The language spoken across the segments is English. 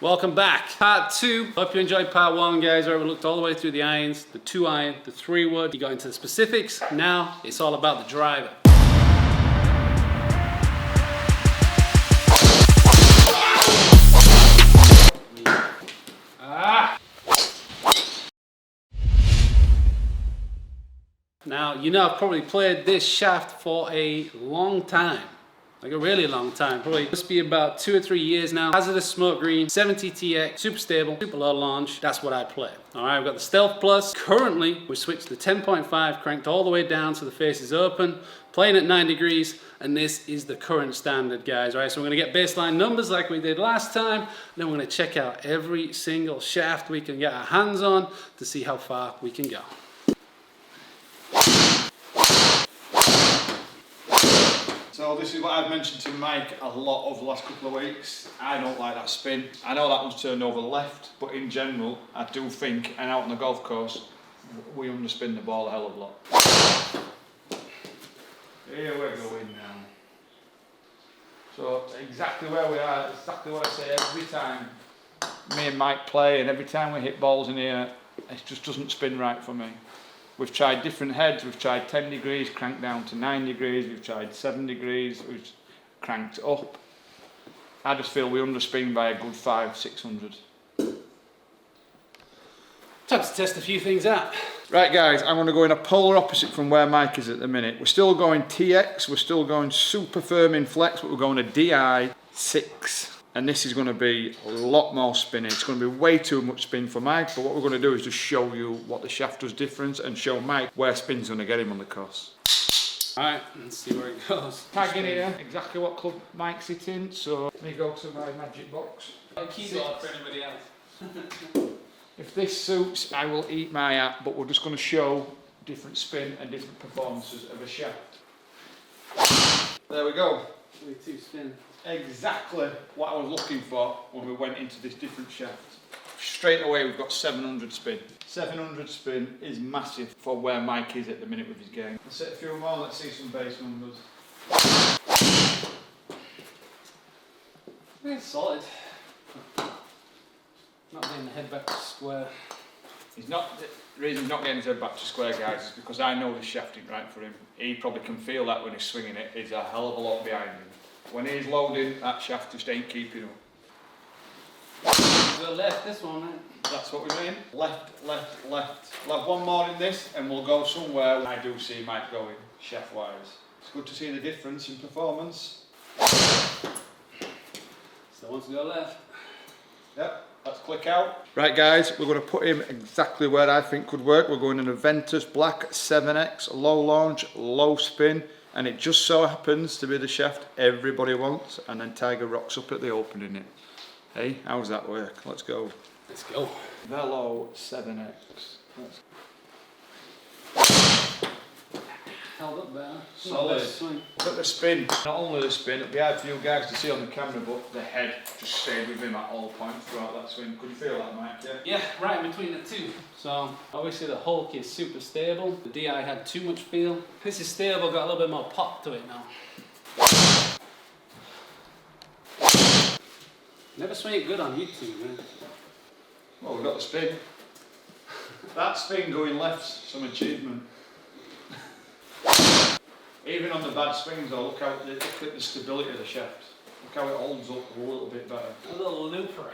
Welcome back. Part 2. Hope you enjoyed part 1, guys, where we looked all the way through the irons, the 2-iron, the 3-wood. You got into the specifics. Now it's all about the driver. Now, you know I've probably played this shaft for a long time. Like a really long time, probably must be about 2 or 3 years now. Hazardous smoke green, 70 TX, super stable, super low launch. That's what I play. All right, I've got the Stealth Plus. Currently, we switched to 10.5, cranked all the way down so the face is open, playing at 9 degrees, and this is the current standard, guys. All right, so we're gonna get baseline numbers like we did last time, then we're gonna check out every single shaft we can get our hands on to see how far we can go. So this is what I've mentioned to Mike a lot over the last couple of weeks. I don't like that spin. I know that one's turned over left, but in general, I do think, and out on the golf course, we underspin the ball a hell of a lot. Here we're going now. So exactly where we are, exactly what I say every time me and Mike play, and every time we hit balls in here, it just doesn't spin right for me. We've tried different heads, we've tried 10 degrees, cranked down to 9 degrees, we've tried 7 degrees, we've cranked up. I just feel we underspin by a good 500-600. Time to test a few things out. Right guys, I'm going to go in a polar opposite from where Mike is at the minute. We're still going TX, we're still going super firm in flex, but we're going to DI 6. And this is going to be a lot more spinning. It's going to be way too much spin for Mike, but what we're going to do is just show you what the shaft does different and show Mike where spin's going to get him on the course. Alright, let's see where it goes. Tag in here, exactly what club Mike's hitting, so let me go to my magic box. A keyboard for anybody else. If this suits, I will eat my hat, but we're just going to show different spin and different performances of a shaft. There we go. 22 spin. Exactly what I was looking for when we went into this different shaft. Straight away we've got 700 spin. 700 spin is massive for where Mike is at the minute with his game. Let's hit a few more, let's see some base numbers. It's solid. Not getting the head back to square. The reason he's not getting his head back to square, guys, is because I know this shaft ain't right for him. He probably can feel that when he's swinging it. He's a hell of a lot behind him. When he's loading, that shaft just ain't keeping up. We'll left this one, mate. That's what we mean. Left, left, left. We'll have one more in this and we'll go somewhere I do see Mike going, shaft-wise. It's good to see the difference in performance. Still wants to go left. Yep, let's click out. Right guys, we're going to put him exactly where I think could work. We're going in a Ventus Black 7X, low launch, low spin. And it just so happens to be the shaft everybody wants, and then Tiger rocks up at the opening it. Hey, how's that work? Let's go. Let's go. Velo 7X. Held up there. Solid. Look at the spin. Not only the spin, it'd be hard for you guys to see on the camera, but the head just stayed with him at all points throughout that swing. Could you feel that, Mike? Yeah, right in between the two. So obviously the Hulk is super stable. The DI had too much feel. This is stable, got a little bit more pop to it now. Never swing it good on YouTube, man. Well, we've got the spin. That spin going left's some achievement. Even on the bad swings though, look at the stability of the shaft. Look how it holds up a little bit better. A little looper.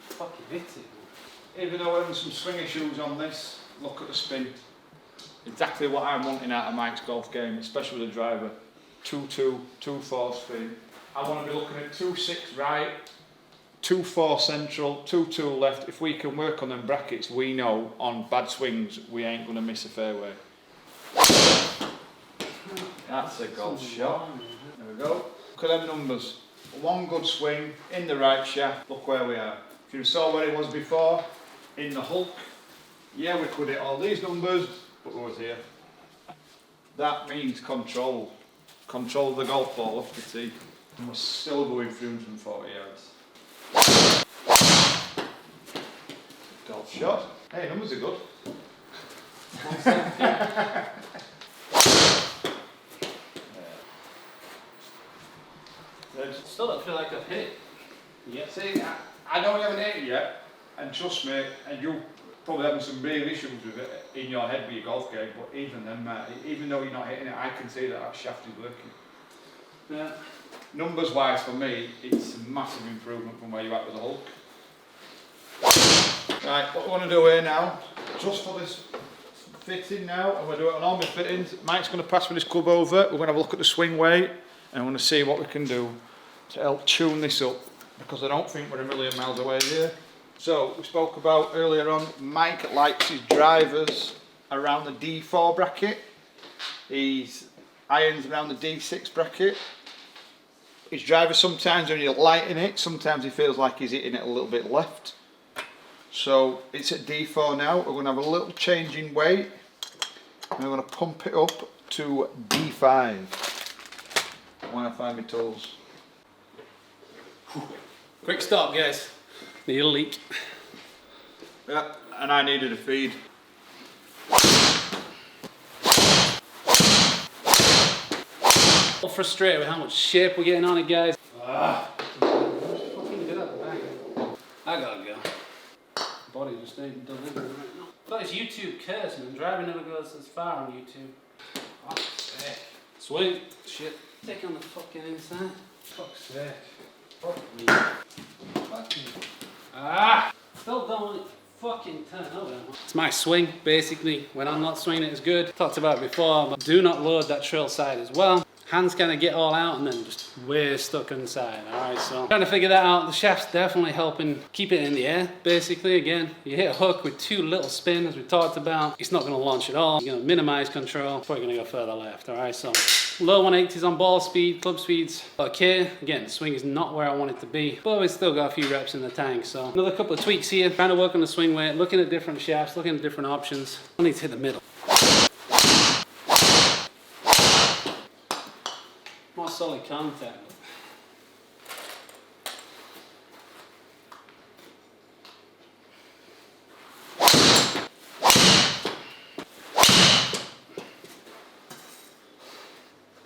Fucking hit it. Even though we're having some swinger shoes on this, look at the spin. Exactly what I'm wanting out of Mike's golf game, especially with the driver. 2-2, 2-4 spin. I want to be looking at 2-6 right, 2-4 central, 2-2 left. If we can work on them brackets, we know on bad swings we ain't going to miss a fairway. That's a golf shot. There we go. Look at them numbers. One good swing in the right shaft. Look where we are. If you saw where it was before, in the Hulk, yeah, we could hit all these numbers, but we was here. That means control. Control of the golf ball off the tee. And we're still going 340 yards. Golf shot. Hey, numbers are good. Still don't feel like I've hit it. Yeah. See, I know you haven't hit it yet, and trust me, and you probably having some real issues with it in your head with your golf game, but even then, mate, even though you're not hitting it, I can see that shaft is working. Yeah. Numbers wise for me, it's a massive improvement from where you're at with the Hulk. Right, what we want to do here now, just for this fitting now, and we'll do it on all my fittings. Mike's going to pass me this club over, we're going to have a look at the swing weight, and we're going to see what we can do to help tune this up, because I don't think we're a million miles away here. So, we spoke about earlier on, Mike likes his drivers around the D4 bracket, his irons around the D6 bracket. His driver, sometimes when you're lighting it, sometimes he feels like he's hitting it a little bit left. So it's at D4 now. We're going to have a little change in weight, and we're going to pump it up to D5 when I find my tools. Quick stop, guys. Need a leak. Yeah, and I needed a feed. Frustrated with how much shape we're getting on it, guys. Fucking good at the back. I gotta go. Body just ain't delivering right now. I thought it's YouTube curse, man. Driving never goes as far on YouTube. Fuck's sake. Swing. Shit. Take on the fucking inside. Fuck's sake. Fuck me. Fuck me. Still don't want it to fucking turn over. It's my swing, basically, when I'm not swinging it as good. Talked about it before, but do not load that trail side as well. Hands kind of get all out and then just way stuck inside. Alright, so trying to figure that out. The shaft's definitely helping keep it in the air, basically. Again, you hit a hook with too little spin, as we talked about. It's not going to launch at all. You're going to minimize control. It's probably going to go further left. Alright, so low 180s on ball speed, club speeds. Okay, again, the swing is not where I want it to be, but we've still got a few reps in the tank. So another couple of tweaks here, trying to work on the swing weight, looking at different shafts, looking at different options. I need to hit the middle. More solid contact.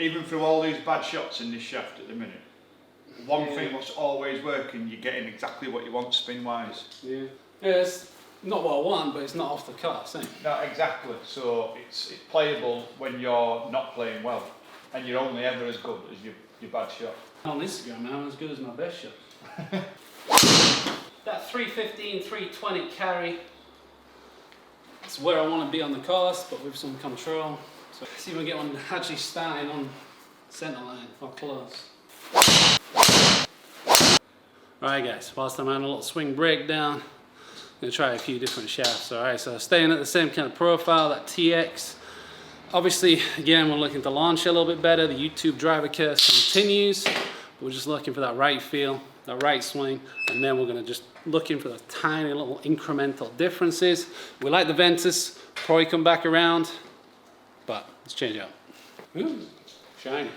Even through all these bad shots in this shaft at the minute, one thing that's always working, you're getting exactly what you want spin wise. Yeah. It's not what I want, but it's not off the cuff, eh? No, exactly. So it's playable when you're not playing well, and you're only ever as good as your bad shot. On Instagram, I'm as good as my best shot. That 315, 320 carry, it's where I want to be on the course, but with some control. So see if we get one actually starting on centre line or close. Alright guys, whilst I'm on a little swing breakdown, I'm going to try a few different shafts. Alright, so staying at the same kind of profile, that TX. Obviously, again, we're looking to launch a little bit better. The YouTube driver curse continues. We're just looking for that right feel, that right swing, and then we're going to just looking for the tiny little incremental differences. We like the Ventus, probably come back around, but let's change it up. Ooh, shiny.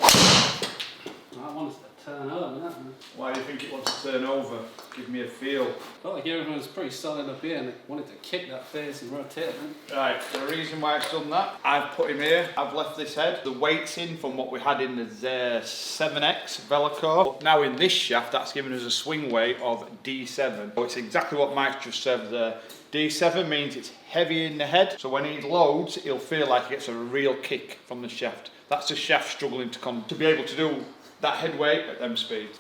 I want us to turn over, that man. Why do you think it wants to turn over? Give me a feel. Felt like everyone was pretty solid up here and they wanted to kick that face and rotate, man. Right, the reason why I've done that, I've put him here, I've left this head. The weight's in from what we had in the 7X Velocore. But now in this shaft, that's given us a swing weight of D7. So it's exactly what Mike just said there. D7 means it's heavy in the head, so when he loads, he'll feel like he gets a real kick from the shaft. That's the shaft struggling to be able to do that head weight at them speeds.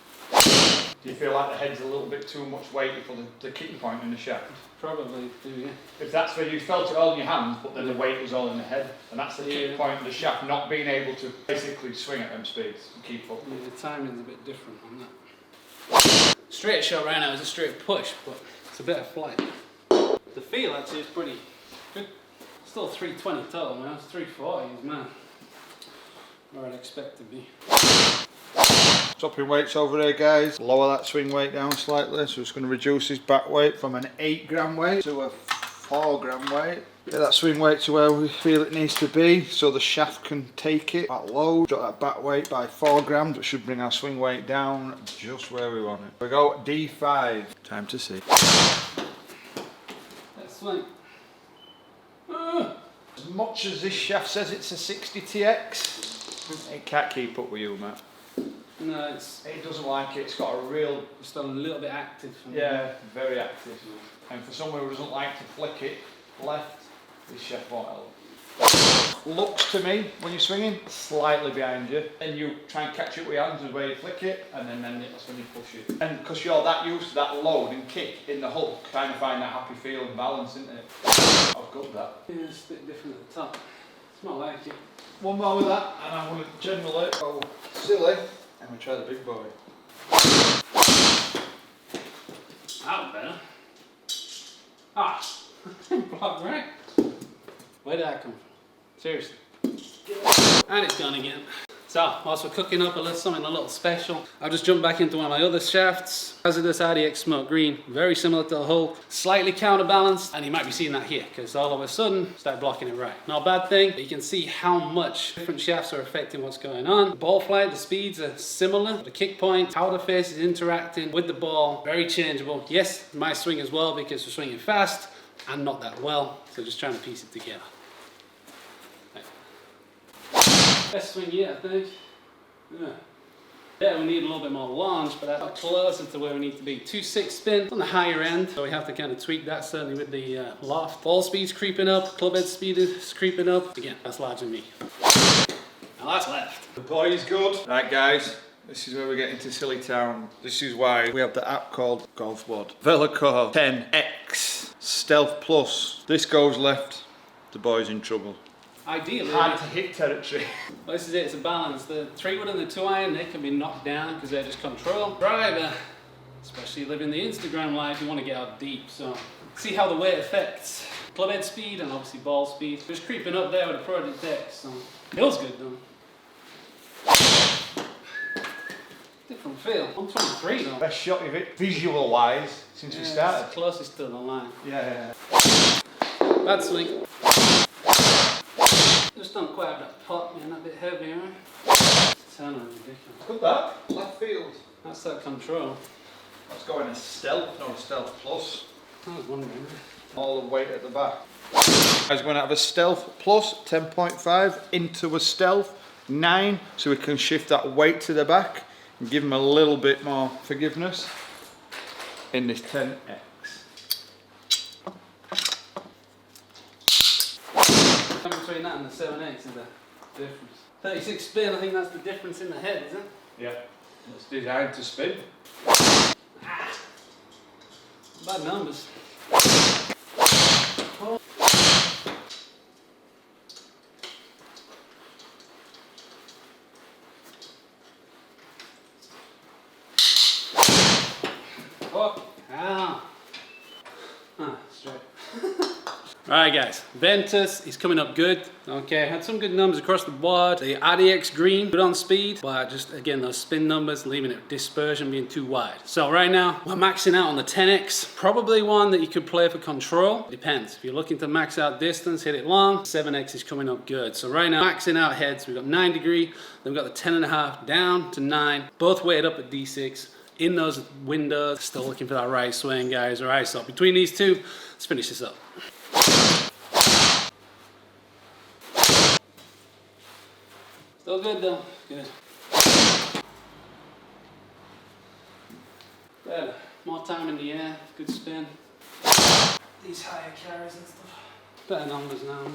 Do you feel like the head's a little bit too much weighty for the kicking point in the shaft? Probably do, yeah. If that's where you felt it all in your hands, but then the weight was all in the head, and that's the kick point of the shaft, not being able to basically swing at them speeds and keep up. Yeah, the timing's a bit different on that. Straight shot right now is a straight push, but it's a bit of flight. The feel actually is pretty good. Still 320 total, man. It's 340s, man. Where I'd expect to be. Dropping weights over here, guys. Lower that swing weight down slightly. So it's going to reduce his back weight from an 8 gram weight to a 4 gram weight. Get that swing weight to where we feel it needs to be so the shaft can take it at low. Drop that back weight by 4 grams, which should bring our swing weight down just where we want it. We go D5. Time to see. Let's swing. As much as this shaft says it's a 60 TX, it can't keep up with you, mate. No, it doesn't like it. It's got a real, just a little bit active. yeah, very active. And for someone who doesn't like to flick it left, this shaft won't help. Looks to me, when you're swinging, slightly behind you, and you try and catch it with your hands the way you flick it, and then that's when you push it. And because you're that used to that load and kick in the hook, trying to find that happy feel and balance, isn't it? I've got that. Yeah, it's a bit different at the top. It's not like it. One more with that, and I'm going to generally go silly, and we'll try the big boy. That was better. Ah, block right. Where did that come from? Seriously. And it's gone again. So, whilst we're cooking up something a little special, I'll just jump back into one of my other shafts. Hazardous RDX Smoke Green, very similar to the Hulk, slightly counterbalanced, and you might be seeing that here, because all of a sudden, start blocking it right. Not a bad thing, but you can see how much different shafts are affecting what's going on. The ball flight, the speeds are similar. The kick point, how the face is interacting with the ball, very changeable. Yes, my swing as well, because we're swinging fast, and not that well, so just trying to piece it together. Best swing yet, I think. Yeah, we need a little bit more launch, but that's closer to where we need to be. 2.6 spin on the higher end, so we have to kind of tweak that, certainly with the loft. Ball speed's creeping up, club head speed is creeping up. Again, that's larger than me. Now that's left. The boy is good. Right guys, this is where we get into Silly Town. This is why we have the app called GOLFWOD. Velico 10X Stealth Plus. This goes left, the boy's in trouble. Ideally, hard to hit territory. Well, this is it, it's a balance. The 3-wood and the 2-iron, they can be knocked down because they're just control. Driver, especially living the Instagram life, you want to get out deep. So, see how the weight affects club head speed and obviously ball speed. Just creeping up there with a project deck, so feels good though. Different feel. 123 though. Best shot of it, visual wise, since we started. It's closest to the line. Yeah. Bad swing. Just don't quite have that pop, man, that bit heavier. Turn on ridiculous. Look at that, left field. That's that control. That's going a stealth, not a stealth plus. I was wondering. All the weight at the back. I was going to have a stealth plus 10.5 into a stealth 9, so we can shift that weight to the back and give him a little bit more forgiveness in this 10X. Between that and the 7X is the difference. 36 spin, I think that's the difference in the head, isn't it? Yeah, it's designed to spin. Bad numbers. Oh, ow. Straight. Alright guys, Ventus is coming up good. Okay, had some good numbers across the board. The RDX green, good on speed, but just again those spin numbers, leaving it dispersion being too wide. So right now, we're maxing out on the 10X. Probably one that you could play for control. Depends. If you're looking to max out distance, hit it long, 7X is coming up good. So right now, maxing out heads, we've got 9 degree, then we've got the 10.5 down to 9, both weighted up at D6. In those windows, still looking for that right swing, guys. Alright, so between these two, let's finish this up. Still good though, good. Better, more time in the air, good spin. These higher carries and stuff. Better numbers now.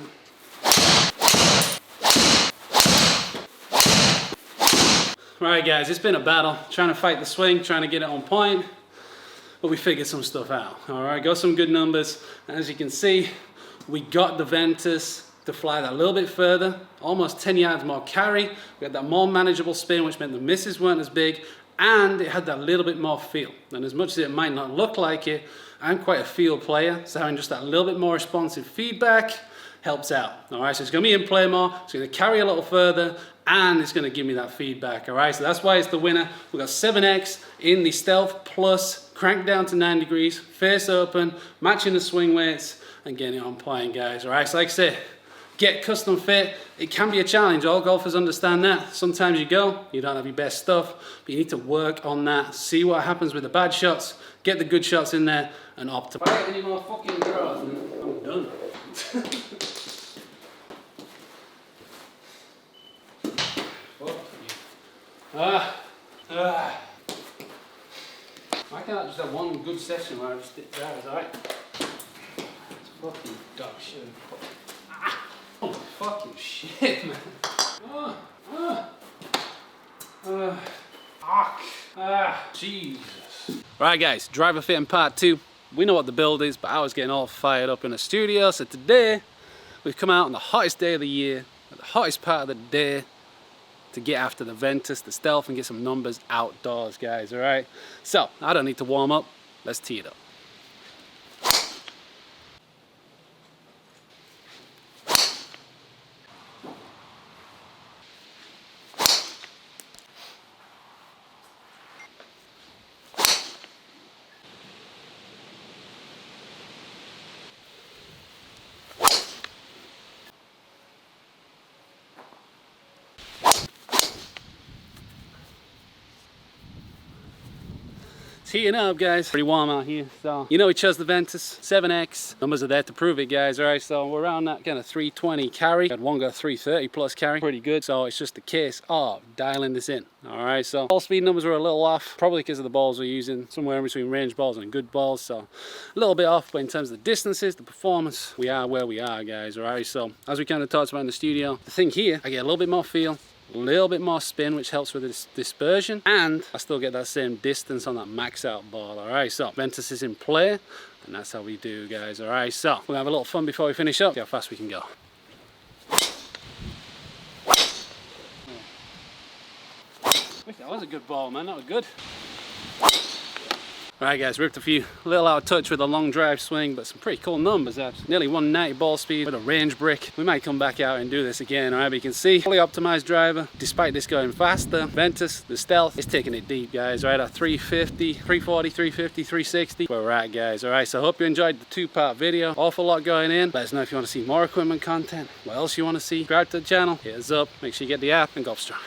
Right guys, it's been a battle, trying to fight the swing, trying to get it on point, but we figured some stuff out. Alright, got some good numbers. As you can see, we got the Ventus to fly that a little bit further, almost 10 yards more carry. We had that more manageable spin, which meant the misses weren't as big, and it had that little bit more feel. And as much as it might not look like it, I'm quite a feel player, so having just that little bit more responsive feedback helps out. Alright, so it's going to be in play more, it's going to carry a little further, and it's going to give me that feedback. Alright, so that's why it's the winner. We've got 7X in the Stealth Plus, cranked down to 9 degrees, face open, matching the swing weights, and getting it on point, guys. Alright, so like I said, get custom fit. It can be a challenge, all golfers understand that. Sometimes you go, you don't have your best stuff, but you need to work on that, see what happens with the bad shots, get the good shots in there, and optimize. If I get any more fucking draws, I'm done. Why can't I just have one good session where I just stick drives, alright? It's fucking dog shit. Oh, fucking shit, man. Jesus. Right, guys, driver fitting part 2. We know what the build is, but I was getting all fired up in the studio. So today, we've come out on the hottest day of the year, at the hottest part of the day, to get after the Ventus, the Stealth, and get some numbers outdoors, guys, all right? So, I don't need to warm up. Let's tee it up. It's heating up, guys. Pretty warm out here. So, you know, we chose the Ventus 7X. Numbers are there to prove it, guys. All right, so we're around that kind of 320 carry. Had one got 330 plus carry. Pretty good. So it's just a case of dialing this in. All right, so ball speed numbers were a little off, probably because of the balls we're using, somewhere in between range balls and good balls. So a little bit off, but in terms of the distances, the performance, we are where we are, guys. All right, so as we kind of talked about in the studio, the thing here, I get a little bit more feel, a little bit more spin, which helps with this dispersion, and I still get that same distance on that max out ball. All right, so Ventus is in play, and that's how we do, guys. All right, so we'll have a little fun before we finish up, see how fast we can go. That was a good ball, man. That was good. Alright, guys, ripped a few little out of touch with a long drive swing, but some pretty cool numbers. That's nearly 190 ball speed with a range brick. We might come back out and do this again. Alright, but you can see, fully optimized driver. Despite this going faster, Ventus, the Stealth, is taking it deep, guys. Alright, at 350, 340, 350, 360, where we're at, guys. Alright, so I hope you enjoyed the 2-part video. Awful lot going in. Let us know if you want to see more equipment content, what else you want to see. Subscribe to the channel, hit us up, make sure you get the app, and golf strong.